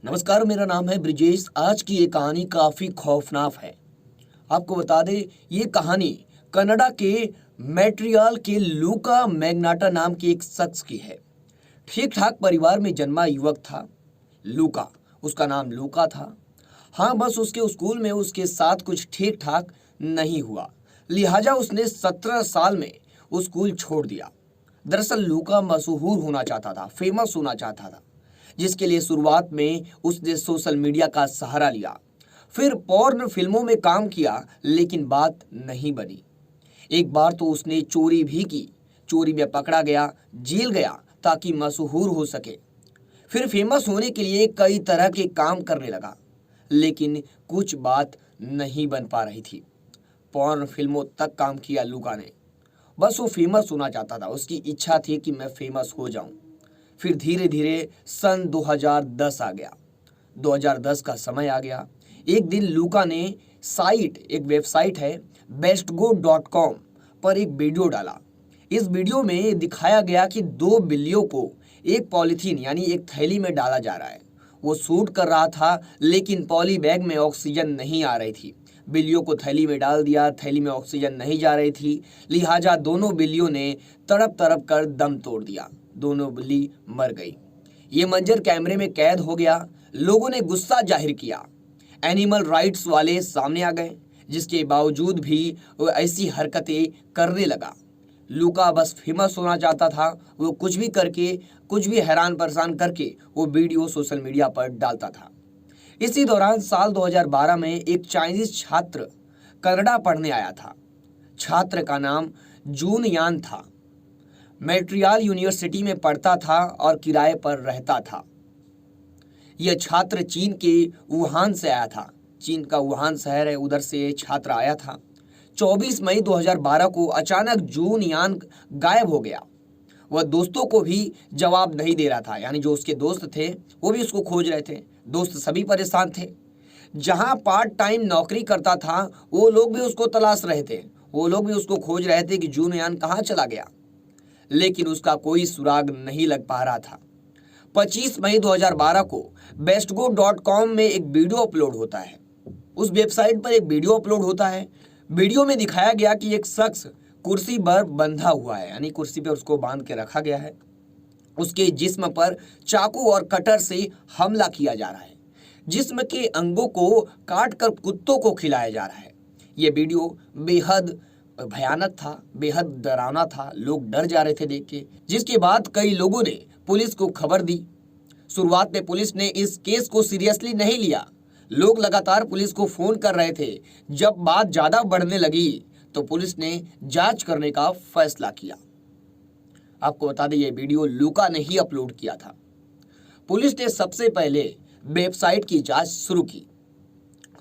नमस्कार, मेरा नाम है ब्रिजेश। आज की ये कहानी काफ़ी खौफनाक है। आपको बता दें, ये कहानी कनाडा के मॉन्ट्रियल के लूका मैग्नाटा नाम के एक शख्स की है। ठीक ठाक परिवार में जन्मा युवक था लूका। उसका नाम लूका था। हाँ, बस उसके स्कूल में उसके साथ कुछ ठीक ठाक नहीं हुआ, लिहाजा उसने 17 साल में वो स्कूल छोड़ दिया। दरअसल लूका मशहूर होना चाहता था, फेमस होना चाहता था, जिसके लिए शुरुआत में उसने सोशल मीडिया का सहारा लिया। फिर पॉर्न फिल्मों में काम किया, लेकिन बात नहीं बनी। एक बार तो उसने चोरी भी की। चोरी में पकड़ा गया, जेल गया ताकि मशहूर हो सके। फिर फेमस होने के लिए कई तरह के काम करने लगा, लेकिन कुछ बात नहीं बन पा रही थी। पॉर्न फिल्मों तक काम किया लूका ने। बस वो फेमस होना चाहता था, उसकी इच्छा थी कि मैं फेमस हो जाऊं। फिर धीरे धीरे सन 2010 आ गया। 2010 का समय आ गया। एक दिन लूका ने एक वेबसाइट है bestgo.com पर एक वीडियो डाला। इस वीडियो में दिखाया गया कि दो बिल्लियों को एक पॉलीथीन यानी एक थैली में डाला जा रहा है। वो शूट कर रहा था, लेकिन पॉली बैग में ऑक्सीजन नहीं आ रही थी। बिल्लियों को थैली में डाल दिया, थैली में ऑक्सीजन नहीं जा रही थी, लिहाजा दोनों बिल्लियों ने तड़प तड़प कर दम तोड़ दिया। दोनों बिल्ली मर गई। ये मंजर कैमरे में कैद हो गया। लोगों ने गुस्सा जाहिर किया। एनिमल राइट्स वाले सामने आ गए, जिसके बावजूद भी वो ऐसी हरकतें करने लगा। लूका बस फेमस होना चाहता था। वो कुछ भी करके, कुछ भी हैरान परेशान करके वो वीडियो सोशल मीडिया पर डालता था। इसी दौरान साल 2012 में एक चाइनीज छात्र कनाडा पढ़ने आया था। छात्र का नाम जून यान था। मॉन्ट्रियल यूनिवर्सिटी में पढ़ता था और किराए पर रहता था। यह छात्र चीन के वुहान से आया था। चीन का वुहान शहर है, उधर से ये छात्र आया था। 24 मई 2012 को अचानक जून यान गायब हो गया। वह दोस्तों को भी जवाब नहीं दे रहा था, यानी जो उसके दोस्त थे वो भी उसको खोज रहे थे। दोस्त सभी परेशान थे। जहां पार्ट टाइम नौकरी करता था वो लोग भी उसको तलाश रहे थे। वो लोग भी उसको खोज रहे थे कि जून यान कहाँ चला गया, लेकिन उसका कोई सुराग नहीं लग पा रहा था। 25 मई 2012 को bestgo.com में एक वीडियो अपलोड होता है। उस वेबसाइट पर एक वीडियो अपलोड होता है। वीडियो में दिखाया गया कि एक शख्स कुर्सी पर बंधा हुआ है, यानी कुर्सी पर उसको बांध के रखा गया है। उसके जिस्म पर चाकू और कटर से हमला किया जा रहा है। जिस्म के अंगों को काट कर कुत्तों को खिलाया जा रहा है। ये वीडियो बेहद भयानक था, बेहद डरावना था। लोग डर जा रहे थे देख के, जिसके बाद कई लोगों ने पुलिस को खबर दी। शुरुआत में पुलिस ने इस केस को सीरियसली नहीं लिया। लोग लगातार पुलिस को फोन कर रहे थे। जब बात ज्यादा बढ़ने लगी तो पुलिस ने जांच करने का फैसला किया। आपको बता दें, ये वीडियो लूका ने ही अपलोड किया था। पुलिस ने सबसे पहले वेबसाइट की जांच शुरू की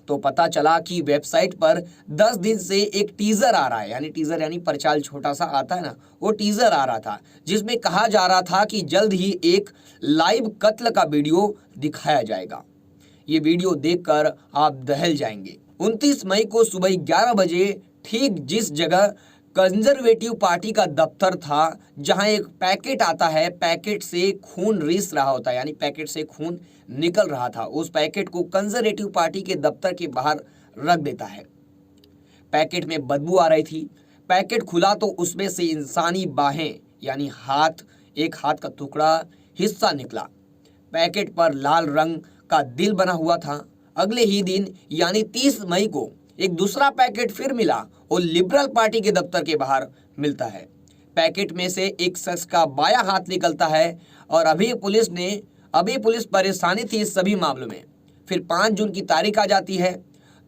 तो पता चला कि वेबसाइट पर 10 दिन से एक टीजर आ रहा है, यानी टीजर यानी प्रचाल छोटा सा आता है ना, वो टीजर आ रहा था, जिसमें कहा जा रहा था कि जल्द ही एक लाइव कत्ल का वीडियो दिखाया जाएगा। ये वीडियो देखकर आप दहल जाएंगे। 29 मई को सुबह 11 बजे ठीक जिस जगह कंजर्वेटिव पार्टी का दफ्तर था, जहां एक पैकेट आता है, पैकेट से खून रिस रहा होता है, यानी पैकेट से खून निकल रहा था, उस पैकेट को कंजर्वेटिव पार्टी के दफ्तर के बाहर रख देता है। पैकेट में बदबू आ रही थी। पैकेट खुला तो उसमें से इंसानी बाहें यानी हाथ, एक हाथ का टुकड़ा हिस्सा निकला। पैकेट पर लाल रंग का दिल बना हुआ था। अगले ही दिन यानी 30 मई को एक दूसरा पैकेट फिर मिला और लिबरल पार्टी के दफ्तर के बाहर मिलता है। पैकेट में से एक शख्स का बायां हाथ निकलता है और अभी पुलिस परेशानी थी इस सभी मामलों में। फिर 5 जून की तारीख आ जाती है।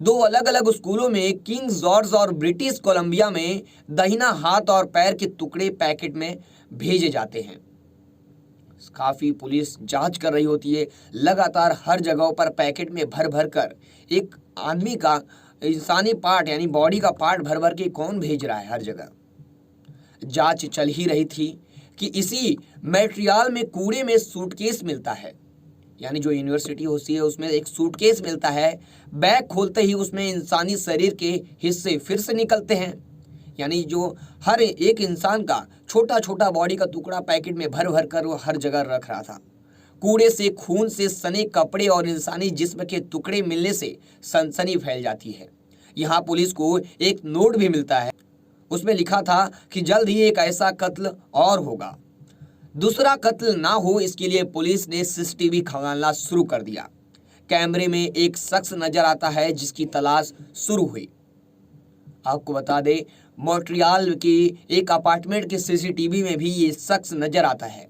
2 अलग अलग स्कूलों में, किंग जॉर्ज और ब्रिटिश कोलंबिया में, दाहिना हाथ और पैर के टुकड़े पैकेट में भेजे जाते हैं। काफी पुलिस जांच कर रही होती है। लगातार हर जगहों पर पैकेट में भर भर कर एक आदमी का इंसानी पार्ट यानी बॉडी का पार्ट भर भर के कौन भेज रहा है, हर जगह जांच चल ही रही थी कि इसी मॉन्ट्रियल में कूड़े में सूटकेस मिलता है, यानी जो यूनिवर्सिटी होती है उसमें एक सूटकेस मिलता है। बैग खोलते ही उसमें इंसानी शरीर के हिस्से फिर से निकलते हैं, यानी जो हर एक इंसान का छोटा छोटा बॉडी का टुकड़ा पैकेट में भर भर कर वो हर जगह रख रहा था। कूड़े से, खून से सने कपड़े और इंसानी जिस्म के टुकड़े मिलने से सनसनी फैल जाती है। यहाँ पुलिस को एक नोट भी मिलता है, उसमें लिखा था कि जल्द ही एक ऐसा कत्ल और होगा। दूसरा कत्ल ना हो इसके लिए पुलिस ने सीसीटीवी खंगालना शुरू कर दिया। कैमरे में एक शख्स नजर आता है जिसकी तलाश शुरू हुई। आपको बता दें, मॉन्ट्रियल के एक अपार्टमेंट के सीसीटीवी में भी ये शख्स नजर आता है।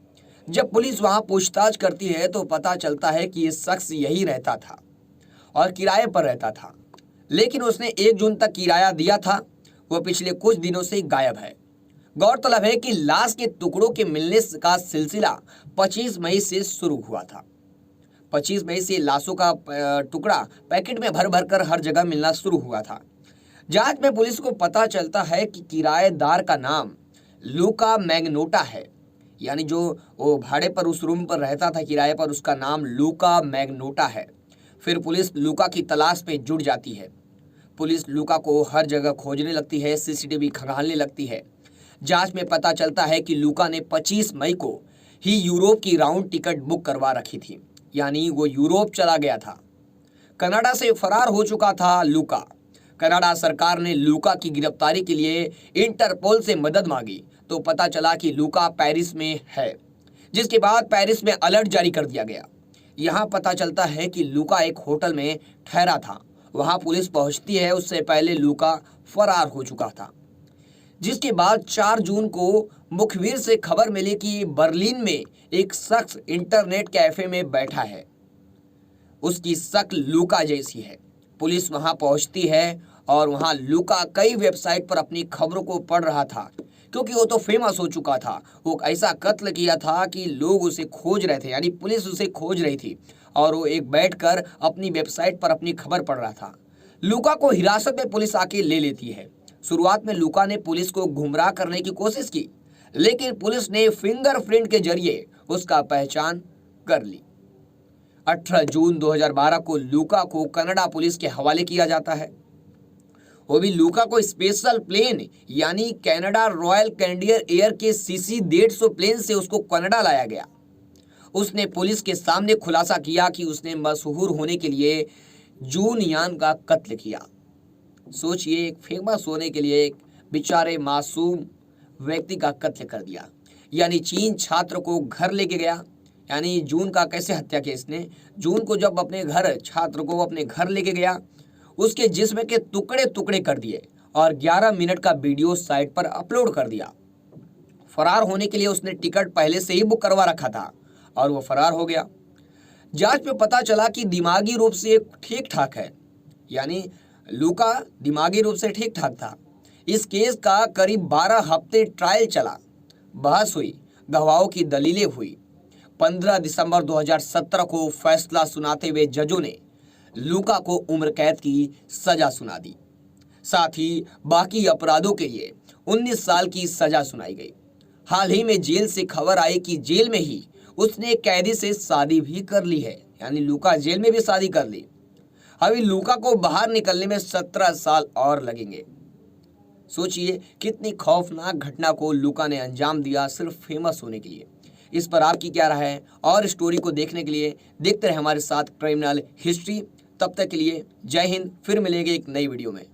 जब पुलिस वहां पूछताछ करती है तो पता चलता है कि ये शख्स यही रहता था और किराए पर रहता था, लेकिन उसने 1 जून तक किराया दिया था। वो पिछले कुछ दिनों से गायब है। गौरतलब है कि लाश के टुकड़ों के मिलने का सिलसिला 25 मई से शुरू हुआ था। 25 मई से लाशों का टुकड़ा पैकेट में भर भर कर हर जगह मिलना शुरू हुआ था। जांच में पुलिस को पता चलता है कि किराएदार का नाम लूका मैग्नोटा है, यानी जो वो भाड़े पर उस रूम पर रहता था किराए पर, उसका नाम लूका मैग्नोटा है। फिर पुलिस लूका की तलाश में जुट जाती है। पुलिस लूका को हर जगह खोजने लगती है, सीसीटीवी खंगालने लगती है। जांच में पता चलता है कि लूका ने 25 मई को ही यूरोप की राउंड टिकट बुक करवा रखी थी, यानी वो यूरोप चला गया था। कनाडा से फरार हो चुका था लूका। कनाडा सरकार ने लूका की गिरफ्तारी के लिए इंटरपोल से मदद मांगी तो पता चला कि लूका पेरिस में है, जिसके बाद पेरिस में अलर्ट जारी कर दिया गया। यहाँ पता चलता है कि लूका एक होटल में ठहरा था। वहां पुलिस पहुंचती है, उससे पहले लूका फरार हो चुका था। जिसके बाद 4 जून को मुखबिर से खबर मिली कि बर्लिन में एक शख्स इंटरनेट कैफे में बैठा है, उसकी शक्ल लूका जैसी है। पुलिस वहां पहुंचती है और वहां लूका कई वेबसाइट पर अपनी खबरों को पढ़ रहा था, क्योंकि वो तो फेमस हो चुका था। वो ऐसा कत्ल किया था कि लोग उसे खोज रहे थे, यानी पुलिस उसे खोज रही थी और वो एक बैठकर अपनी वेबसाइट पर अपनी खबर पढ़ रहा था। लूका को हिरासत में पुलिस आके ले लेती है। शुरुआत में लूका ने पुलिस को गुमराह करने की कोशिश की, लेकिन पुलिस ने फिंगरप्रिंट के जरिए उसका पहचान कर ली। 18 जून 2012 को लूका को कनाडा पुलिस के हवाले किया जाता है। वो भी लूका को स्पेशल प्लेन यानी कनाडा रॉयल कैनेडियन एयर के CC 150 प्लेन से उसको कनाडा लाया गया। उसने पुलिस के सामने खुलासा किया कि उसने मशहूर होने के लिए जून यान का कत्ल किया। सोचिए, एक फेमस होने के लिए एक बेचारे मासूम व्यक्ति का कत्ल कर दिया। यानी चीन छात्र को घर लेके गया, यानी जून का कैसे हत्या किया इसने। जून को जब अपने घर छात्र को अपने घर लेके गया, उसके जिस्म के टुकड़े टुकड़े कर दिए और 11 मिनट का वीडियो साइट पर अपलोड कर दिया। फरार होने के लिए उसने टिकट पहले से ही बुक करवा रखा था और वो फरार हो गया। जांच में पता चला कि दिमागी रूप से ठीक ठाक है, यानी लूका दिमागी रूप से ठीक ठाक था। इस केस का करीब 12 हफ्ते ट्रायल चला, बहस हुई, गवाहों की दलीलें हुई। 15 दिसंबर 2017 को फैसला सुनाते हुए जजों ने लूका को उम्र कैद की सजा सुना दी। साथ ही बाकी अपराधों के लिए 19 साल की सजा सुनाई गई। हाल ही में जेल से खबर आई कि जेल में ही उसने कैदी से शादी भी कर ली है, यानी लूका जेल में भी शादी कर ली। अभी लूका को बाहर निकलने में 17 साल और लगेंगे। सोचिए कितनी खौफनाक घटना को लूका ने अंजाम दिया सिर्फ फेमस होने के लिए। इस पर आपकी क्या राय है? और स्टोरी को देखने के लिए देखते रहे हमारे साथ क्रिमिनल हिस्ट्री। तब तक के लिए जय हिंद, फिर मिलेंगे एक नई वीडियो में।